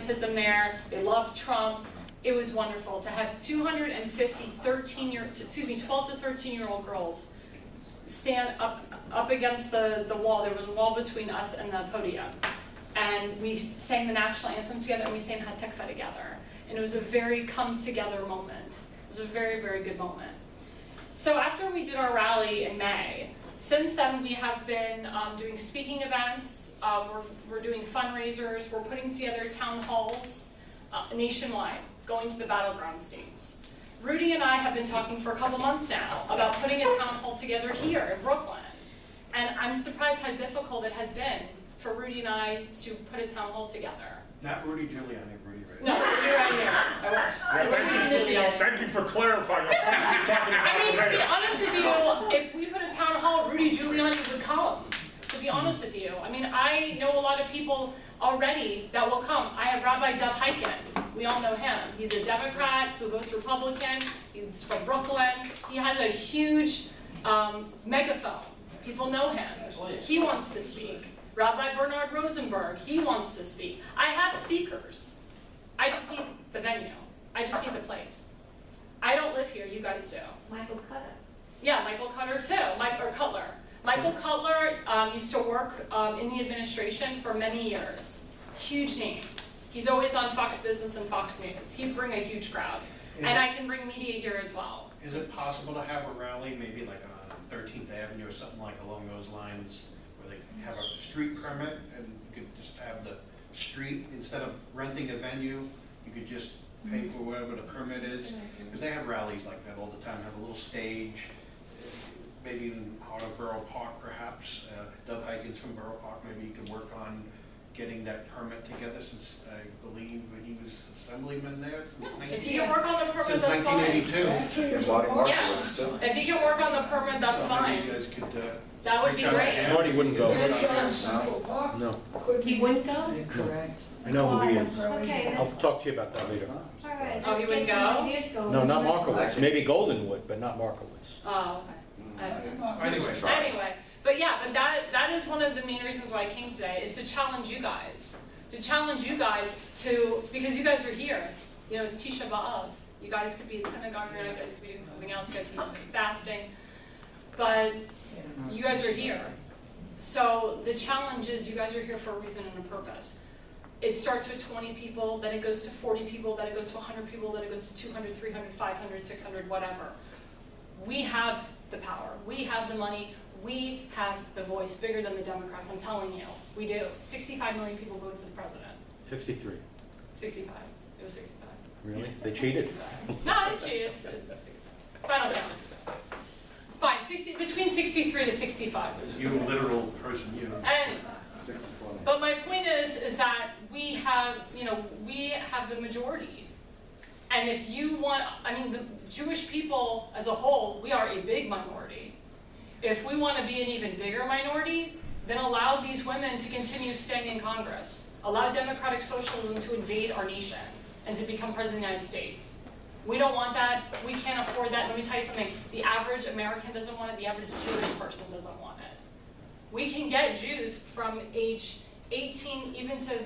anti-Semitism there. They loved Trump. It was wonderful to have 250 12 to 13-year-old girls stand up against the wall. There was a wall between us and the podium. And we sang the national anthem together, and we sang Hatikva together. And it was a very come-together moment. It was a very, very good moment. So after we did our rally in May, since then we have been doing speaking events, we're doing fundraisers, we're putting together town halls nationwide, going to the battleground states. Rudy and I have been talking for a couple months now about putting a town hall together here in Brooklyn. And I'm surprised how difficult it has been for Rudy and I to put a town hall together. Not Rudy Giuliani, Rudy right No, Rudy right here. Thank you for clarifying. I mean, to be honest with you, if we put a town hall, Rudy Giuliani would come, to be honest with you. I mean, I know a lot of people already that will come. I have Rabbi Dov Heiken. We all know him. He's a Democrat who votes Republican. He's from Brooklyn. He has a huge megaphone. People know him. He wants to speak. Rabbi Bernard Rosenberg, he wants to speak. I have speakers. I just need the venue. I just need the place. I don't live here, you guys do. Michael Cutter. Yeah, Michael Cutter too, Cutler. Michael Cutler used to work in the administration for many years. Huge name. He's always on Fox Business and Fox News. He'd bring a huge crowd. And I can bring media here as well. Is it possible to have a rally, maybe like on 13th Avenue or something like along those lines, where they have a street permit and you could just have the street, instead of renting a venue, you could just pay for whatever the permit is? Because they have rallies like that all the time, have a little stage, maybe in heart of Borough Park perhaps. Dov Heiken's from Borough Park, maybe you could work on getting that permit together, since I believe he was assemblyman there since If he can work on the permit, since that's fine. 1982. Yeah, if he can work on the permit, that's So fine. maybe you guys could That would be reach out to great. him. Marty wouldn't go. No, He wouldn't go? correct. I know who he is. Okay, I'll that's, talk to you about that later. all right. Oh, he let's wouldn't get some go? ideas going. No, not Isn't it? Markowitz. Maybe Golden would, but not Markowitz. Oh, okay. Anyway, But yeah, but that is one of the main reasons why I came today, is to challenge you guys. To challenge you guys to, because you guys are here. You know, it's Tisha B'Av. You guys could be at synagogue, you guys could be doing something else, you guys could be fasting. But you guys are here. So the challenge is you guys are here for a reason and a purpose. It starts with 20 people, then it goes to 40 people, then it goes to 100 people, then it goes to 200, 300, 500, 600, whatever. We have the power, we have the money, we have the voice bigger than the Democrats, I'm telling you. We do. 65 million people voted for the president. 63. 65. It was 65. Really? They cheated? No, I didn't cheat. It's final count. It's fine. Between 63 to 65. you literal person, you know. And, but my point is that we have, we have the majority. And if you want, I mean, the Jewish people as a whole, we are a big minority. If we want to be an even bigger minority, then allow these women to continue staying in Congress. Allow democratic socialism to invade our nation and to become president of the United States. We don't want that. We can't afford that. Let me tell you something. The average American doesn't want it. The average Jewish person doesn't want it. We can get Jews from age 18 even to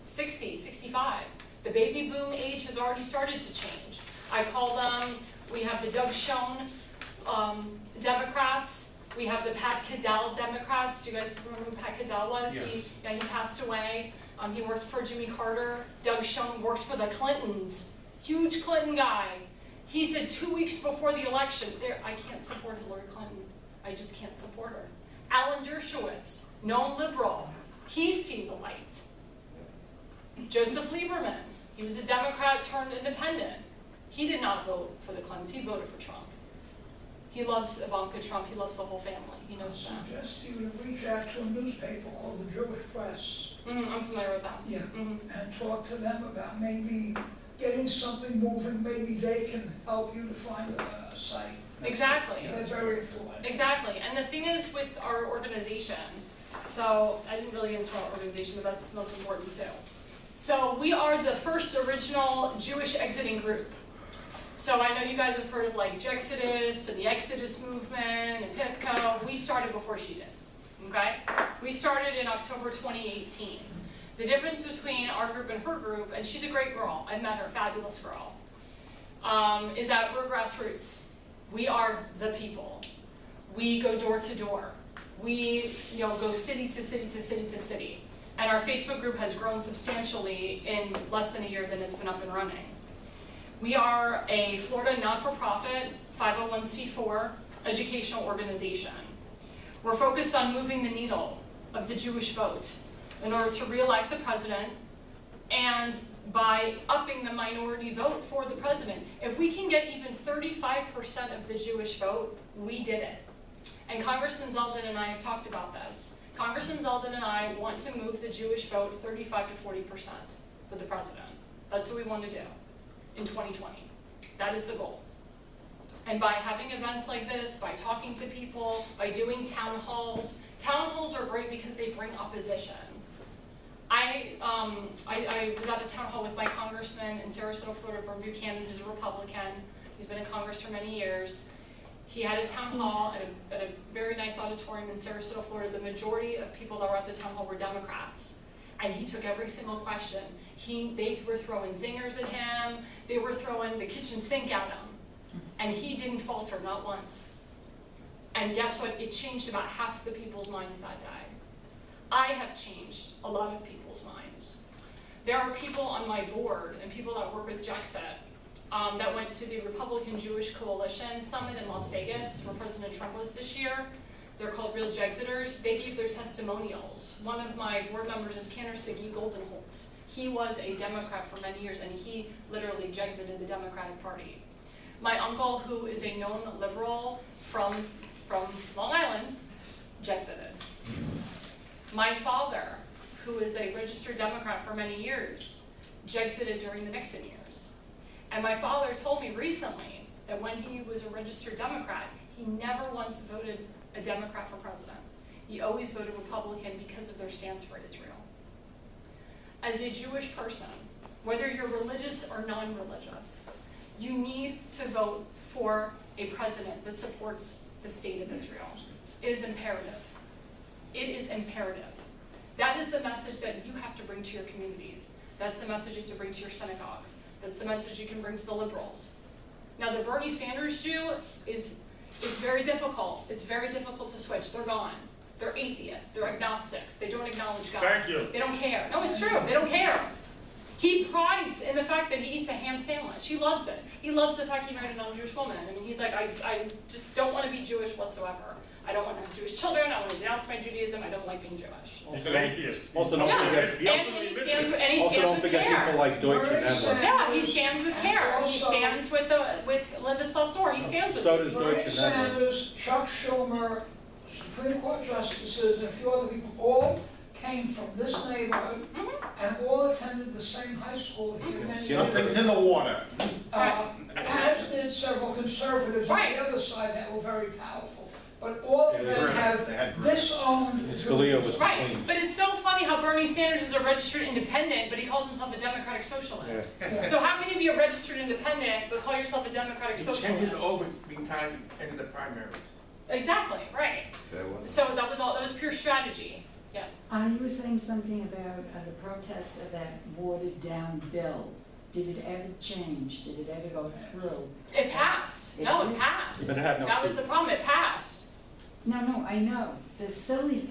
60, 65. The baby boom age has already started to change. I call them, we have the Doug Schoen Democrats. We have the Pat Cadell Democrats. Do you guys remember who Pat Cadell was? Yes. He passed away. He worked for Jimmy Carter. Doug Schoen worked for the Clintons. Huge Clinton guy. He said 2 weeks before the election, I can't support Hillary Clinton. I just can't support her. Alan Dershowitz, known liberal. He's seen the light. Joseph Lieberman, he was a Democrat turned independent. He did not vote for the Clintons. He voted for Trump. He loves Ivanka Trump. He loves the whole family. He knows that. I suggest you would reach out to a newspaper called the Jewish Press. I'm familiar with that. Yeah. And talk to them about maybe getting something moving. Maybe they can help you to find a site. Exactly. They're very influential. Exactly. And the thing is with our organization, so I didn't really get into our organization, but that's most important too. So we are the first original Jewish exiting group. So I know you guys have heard of like Jexit and the Exodus movement and PIPCO. We started before she did, okay? We started in October 2018. The difference between our group and her group, and she's a great girl, I met her, fabulous girl, is that we're grassroots. We are the people. We go door to door. We go city to city to city to city. And our Facebook group has grown substantially in less than a year that it's been up and running. We are a Florida not-for-profit 501c4 educational organization. We're focused on moving the needle of the Jewish vote in order to re-elect the president, and by upping the minority vote for the president. If we can get even 35% of the Jewish vote, we did it. And Congressman Zeldin and I have talked about this. Congressman Zeldin and I want to move the Jewish vote 35 to 40% for the president. That's what we want to do in 2020. That is the goal. And by having events like this, by talking to people, by doing town halls are great because they bring opposition. I was at a town hall with my congressman in Sarasota, Florida, Vern Buchanan, who's a Republican. He's been in Congress for many years. He had a town hall at a very nice auditorium in Sarasota, Florida. The majority of people that were at the town hall were Democrats. And he took every single question. They were throwing zingers at him. They were throwing the kitchen sink at him. And he didn't falter, not once. And guess what? It changed about half the people's minds that day. I have changed a lot of people's minds. There are people on my board and people that work with Jexit that went to the Republican Jewish Coalition Summit in Las Vegas, where President Trump was this year. They're called Real Jexiters. They gave their testimonials. One of my board members is Cantor Siggy Goldenholtz. He was a Democrat for many years, and he literally Jexited the Democratic Party. My uncle, who is a known liberal from Long Island, Jexited. My father, who is a registered Democrat for many years, Jexited during the Nixon years. And my father told me recently that when he was a registered Democrat, he never once voted a Democrat for president. He always voted Republican because of their stance for Israel. As a Jewish person, whether you're religious or non-religious, you need to vote for a president that supports the state of Israel. It is imperative. It is imperative. That is the message that you have to bring to your communities. That's the message you have to bring to your synagogues. That's the message you can bring to the liberals. Now, the Bernie Sanders Jew is very difficult. It's very difficult to switch. They're gone. They're atheists. They're agnostics. They don't acknowledge God. Thank you. They don't care. No, it's true. They don't care. He prides in the fact that he eats a ham sandwich. He loves it. He loves the fact he married a non-Jewish woman. I mean, he's like, I just don't want to be Jewish whatsoever. I don't want to have Jewish children. I want to denounce my Judaism. I don't like being Jewish. He's an atheist. Also, don't forget, And he stands also with don't forget care. people like Deutsch and Emmer. Yeah, he stands with care. He stands with Linda Sarsour. He stands with So these does people. Bernie Deutsch and Emmer. Sanders, Chuck Schumer, Supreme Court justices, and a few other people all came from this neighborhood and all attended the same high school here. Many Something's in the water. As did several conservatives on Right. the other side that were very powerful. But all of them They have had disowned And Scalia was Right, clean. but it's so funny how Bernie Sanders is a registered independent, but he calls himself a democratic socialist. So how can you be a registered independent but call yourself a democratic It socialist? changes over being time into the primaries. Exactly, right. So that was pure strategy. Yes. You were saying something about the protest of that watered-down bill. Did it ever change? Did it ever go through? It passed. It No, did? it passed. But it had no That was teeth. the problem. It passed. No, I know. The silly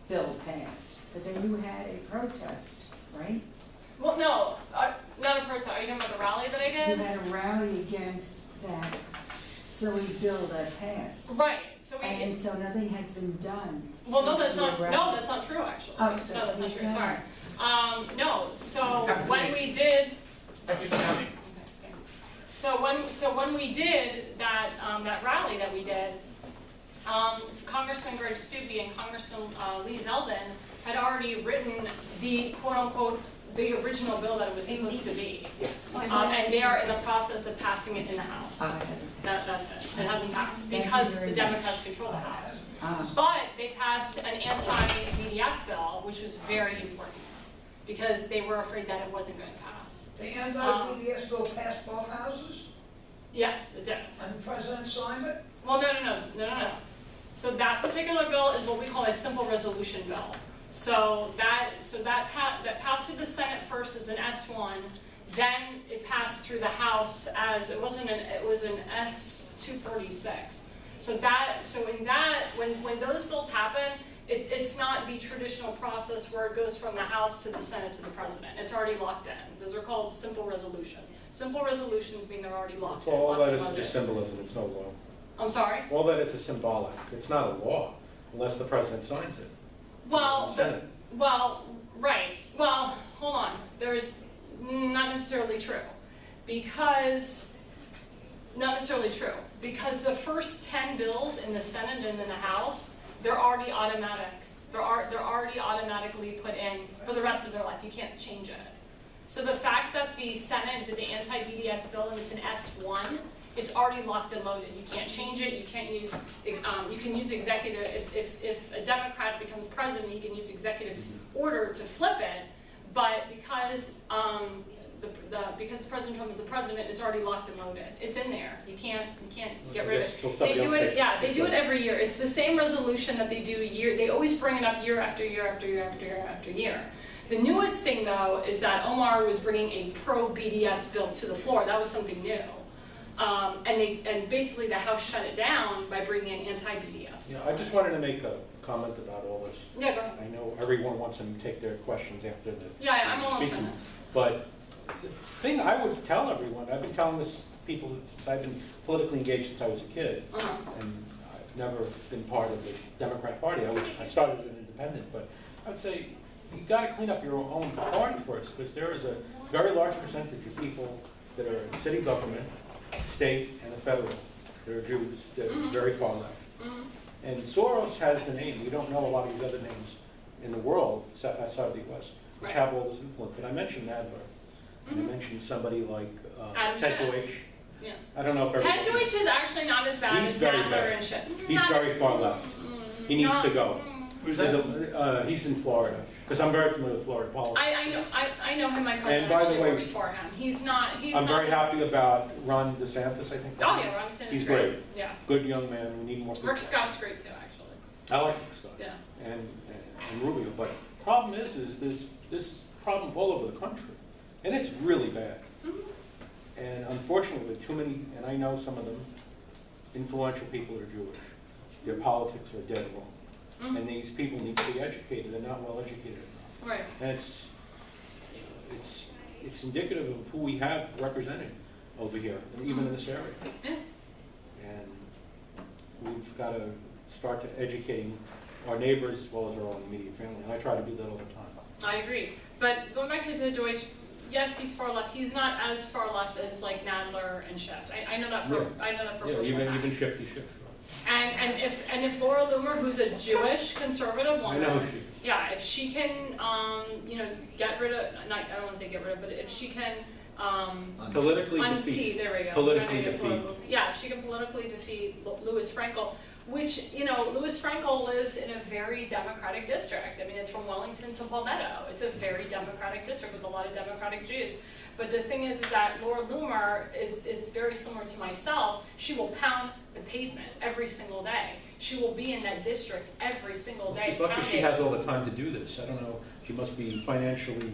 bill passed, but then you had a protest, right? Well, no, not a protest. Are you talking about the rally that I You did? had a rally against that silly bill that passed. Right. So we. And so nothing has been done. Well, no, that's since not. your No, rally. that's not true. Actually. Oh, so no, that's not please true. tell Sorry. me. No. So when we did. Thank you for coming. So when we did that rally that we did, Congressman Greg Steube and Congressman Lee Zeldin had already written the quote unquote the original bill that it was supposed to be, and they are in the process of passing it in the House. It hasn't. That's it. It hasn't passed Thank you because very the much. Democrats control the House. Ah. But they passed an anti-BDS bill, which was very important because they were afraid that it wasn't going to pass. The anti-BDS bill passed both houses, Yes, it did. and the president signed it. Well, no. So that particular bill is what we call a simple resolution bill. So that passed through the Senate first as an S1, then it passed through the House as, it was an S-246. When those bills happen, it's not the traditional process where it goes from the House to the Senate to the President. It's already locked in. Those are called simple resolutions. Simple resolutions mean they're already locked in. All that locked is in. just symbolism, it's no law. I'm sorry? All that is symbolic, it's not a law, unless the president signs it. Well, Senate. right. Well, hold on. There's not necessarily true. Not necessarily true. Because the first 10 bills in the Senate and in the House, they're already automatic. They're already automatically put in for the rest of their life. You can't change it. So the fact that the Senate did the anti-BDS bill and it's an S1, it's already locked and loaded. You can't change it. You can't use. You can use executive. If a Democrat becomes president, he can use executive order to flip it. But because because President Trump is the president, it's already locked and loaded. It's in there. You can't get rid of it. They do it. Yeah, they do it every year. It's the same resolution that they do year. They always bring it up year after year after year after year after year. The newest thing, though, is that Omar was bringing a pro-BDS bill to the floor. That was something new. And basically the House shut it down by bringing in anti-BDS. Yeah, I just wanted to make a comment about all this. Yeah, go ahead. I know everyone wants them to take their questions after the. Yeah, I'm almost speaking. done. But the thing I would tell everyone, I've been telling this people since I've been politically engaged since I was a kid, and I've never been part of the Democrat Party. I started as an independent, but I'd say you got to clean up your own party first, because there is a very large percentage of people that are in city government, state, and the federal. There are Jews that are very far left. And Soros has the name. We don't know a lot of these other names in the world outside of the U.S. which have all this influence. But I mentioned Nadler. And I mentioned somebody like Ted Deutsch. Yeah. I don't know if Ted Deutsch is actually not as bad He's as very Nadler bad. and shit. He's very far left. He needs to go. Who's that? He's in Florida, because I'm very familiar with Florida politics. I know him. My cousin And by the actually way, works for him. He's not. I'm very happy about Ron DeSantis, I think. Oh yeah, Ron DeSantis. He's great. Yeah. Good young man. We need more people. Rick Scott's great too, actually. I like Rick Scott. Yeah. And Rubio. But the problem is this problem all over the country, and it's really bad. And unfortunately, too many, and I know some of them, influential people are Jewish. Their politics are dead wrong. And these people need to be educated. They're not well educated enough. Right. And it's indicative of who we have represented over here, even in this area. Yeah. And we've got to start to educating our neighbors as well as our own immediate family. And I try to do that all the time. I agree. But going back to Deutsch, yes, he's far left. He's not as far left as like Nadler and Schiff. I know that for Even Shifty Schiff. And if Laura Loomer, who's a Jewish conservative I woman, know who she is. yeah, if she can, get rid of, I don't want to say get rid of, but if she can, Politically unseat, defeat. there we go. Politically defeat. Yeah, if she can politically defeat Louis Frankel, which, Louis Frankel lives in a very Democratic district. I mean, it's from Wellington to Palmetto. It's a very Democratic district with a lot of Democratic Jews. But the thing is that Laura Loomer is very similar to myself. She will pound the pavement every single day. She will be in that district every single day. She's lucky she has all the time to do this. I don't know, she must be financially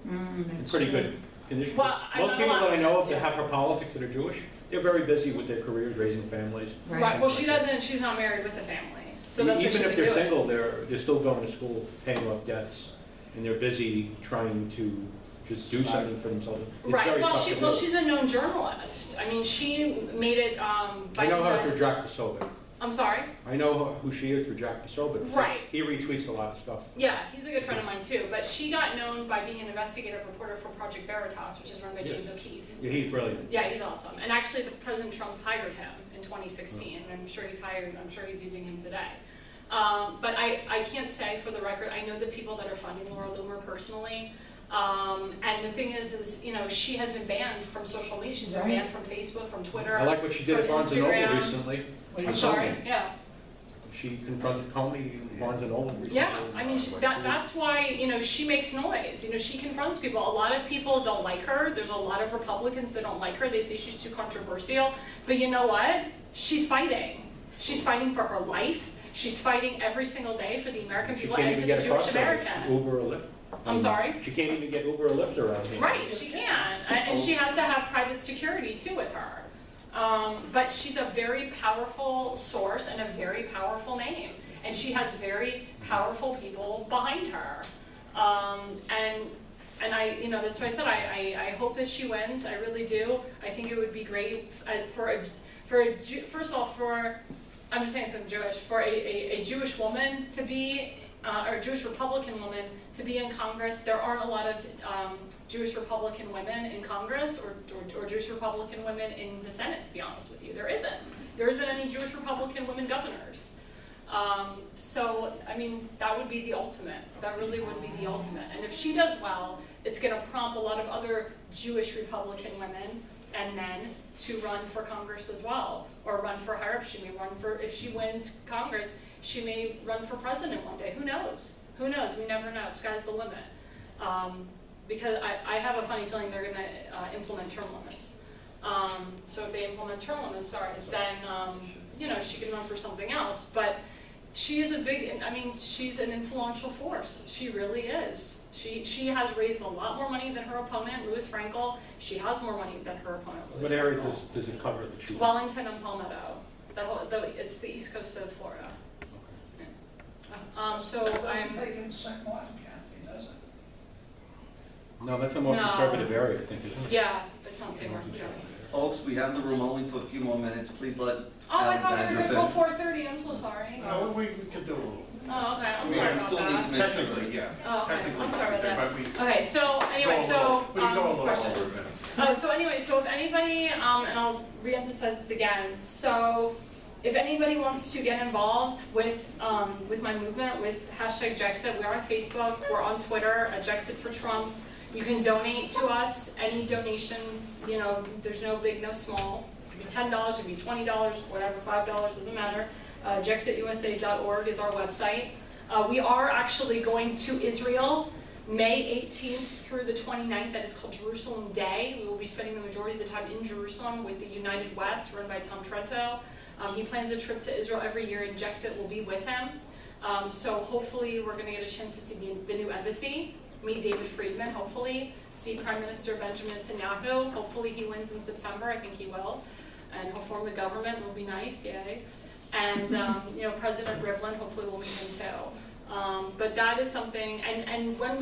in pretty good condition. Well, Most people that I know of that have her politics that are Jewish, they're very busy with their careers, raising families. Right. Well, she doesn't. She's not married with a family, so that's what she Even if can they're do. single, they're still going to school, paying off debts, and they're busy trying to just do something for themselves. It's Right. very Well, tough to do. she's a known journalist. I mean, she made it. I know her through Jack Posobiec. I'm sorry. I know who she is through Jack Posobiec. Right. He retweets a lot of stuff. Yeah, he's a good friend of mine too. But she got known by being an investigative reporter for Project Veritas, which is run by James O'Keefe. Yeah, he's brilliant. Yeah, he's awesome. And actually, President Trump hired him in 2016, and I'm sure he's using him today. But I can't say for the record. I know the people that are funding Laura Loomer personally. And the thing is, she has been banned from social media. She's been banned from Facebook, from Twitter. I like what she did at from Barnes & Noble Instagram. recently. I'm sorry. Yeah. She confronted Comey in Barnes & Noble recently. Yeah, I mean, that's why, she makes noise. She confronts people. A lot of people don't like her. There's a lot of Republicans that don't like her. They say she's too controversial. But you know what? She's fighting. She's fighting for her life. She's fighting every single day for the American She people can't and for even the get a car Jewish service, American. Uber or Lyft. I'm sorry? She can't even get Uber or Lyft around here. Right, she can, and she has to have private security too with her. But she's a very powerful source and a very powerful name, and she has very powerful people behind her. And I, you know, that's why I said I hope that she wins. I really do. I think it would be great first of all, I'm just saying something Jewish, for a Jewish woman to be, or a Jewish Republican woman to be in Congress. There aren't a lot of Jewish Republican women in Congress or Jewish Republican women in the Senate, to be honest with you. There isn't. There isn't any Jewish Republican women governors. So, I mean, that would be the ultimate. That really would be the ultimate. And if she does well, it's going to prompt a lot of other Jewish Republican women and men to run for Congress as well, or run for higher up. She may run for, if she wins Congress, she may run for president one day. Who knows? Who knows? We never know. Sky's the limit. Because I have a funny feeling they're going to implement term limits. So if they implement term limits, then you know, she can run for something else. But she is she's an influential force. She really is. She has raised a lot more money than her opponent, Louis Frankel. She has more money than her opponent, Louis What area Frankel. does it cover that she? Wellington and Palmetto. It's the east coast of Florida. So It doesn't I'm. take in St. Martin County, does it? No, that's a more No. conservative area, I think, isn't it? Yeah, it's not St. Martin. Folks, we have the room only for a few more minutes. Please let Oh, I thought we were Alexandra going finish. till 4:30. I'm so sorry. No, we could do a little. Oh, okay. I'm We sorry about still need to that. make sure. Technically, yeah. Oh, okay. Technically, I'm sorry about that. but we Okay, so anyway, we can go a little questions. over a minute. Oh, so anyway, so if anybody, and I'll reemphasize this again, so if anybody wants to get involved with my movement, with hashtag Jexit, we are on Facebook, we're on Twitter at Jexit for Trump. You can donate to us. Any donation, you know, there's no big, no small. It could be $10, it could be $20, whatever, $5, doesn't matter. JexitUSA.org is our website. We are actually going to Israel May 18th through the 29th. That is called Jerusalem Day. We will be spending the majority of the time in Jerusalem with the United West, run by Tom Trento. He plans a trip to Israel every year, and Jexit will be with him. So hopefully we're going to get a chance to see the new embassy, meet David Friedman, hopefully, see Prime Minister Benjamin Netanyahu. Hopefully he wins in September. I think he will. And he'll form the government. It will be nice, yay. And you know, President Rivlin, hopefully we'll meet him too. But that is something, and when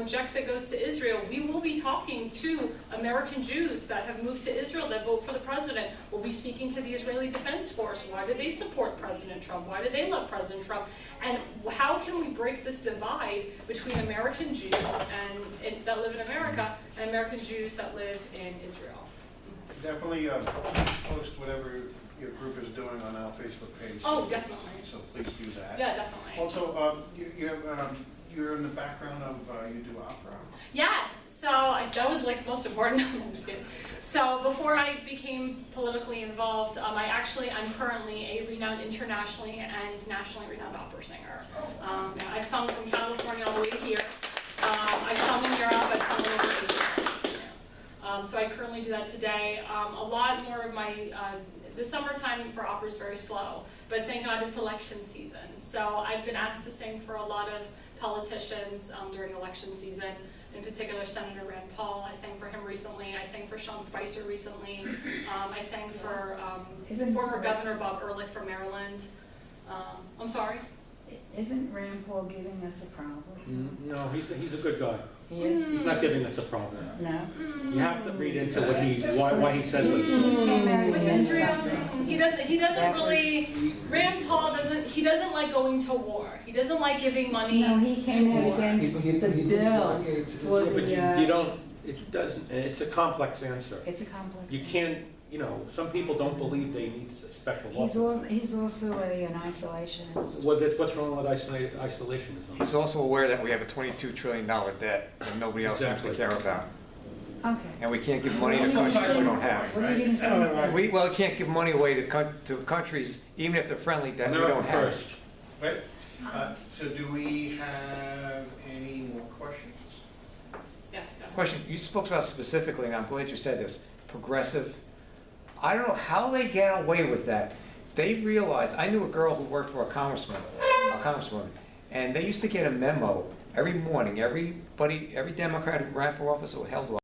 Jexit goes to Israel, we will be talking to American Jews that have moved to Israel, that vote for the president. We'll be speaking to the Israeli Defense Force. Why do they support President Trump? Why do they love President Trump? And how can we break this divide between American Jews that live in America and American Jews that live in Israel? Definitely post whatever your group is doing on our Facebook page. Oh, definitely. So please do that. Yeah, definitely. Also, you're in the background of, you do opera? Yes, so that was like the most important. I'm just kidding. So before I became politically involved, I'm currently a renowned internationally and nationally renowned opera singer. I've sung from California all the way here. I've sung in Europe, I've sung in Israel. So I currently do that today. A lot more of my, the summertime for opera is very slow, but thank God it's election season. So I've been asked to sing for a lot of politicians during election season, in particular Senator Rand Paul. I sang for him recently. I sang for Sean Spicer recently. I sang for former Governor Bob Ehrlich from Maryland. I'm sorry? Isn't Rand Paul giving us a problem? No, he's a good guy. He is? He's not giving us a problem. No? You have to read into why he says what he says. He came out With against Israel, something. he doesn't That really, Rand Paul doesn't like going to war. He doesn't like giving money. No, he came to out war. against the bill for But the, you don't, it doesn't, it's a complex answer. it's a complex. You can't, you know, some people don't believe they need special law. He's also an isolationist. What's wrong with isolationism? He's also aware that we have a $22 trillion debt that nobody else seems to Exactly. care about. Okay. And we can't give money to countries we don't have. What are you gonna say? We can't give money away to countries, even if they're friendly, that we America don't have. first. Right? So do we have any more questions? Yes, go ahead. Question, you spoke about specifically, and I'm glad you said this, progressive. I don't know how they get away with that. they realized, I knew a girl who worked for a congresswoman, and they used to get a memo every morning, every Democrat who ran for office or held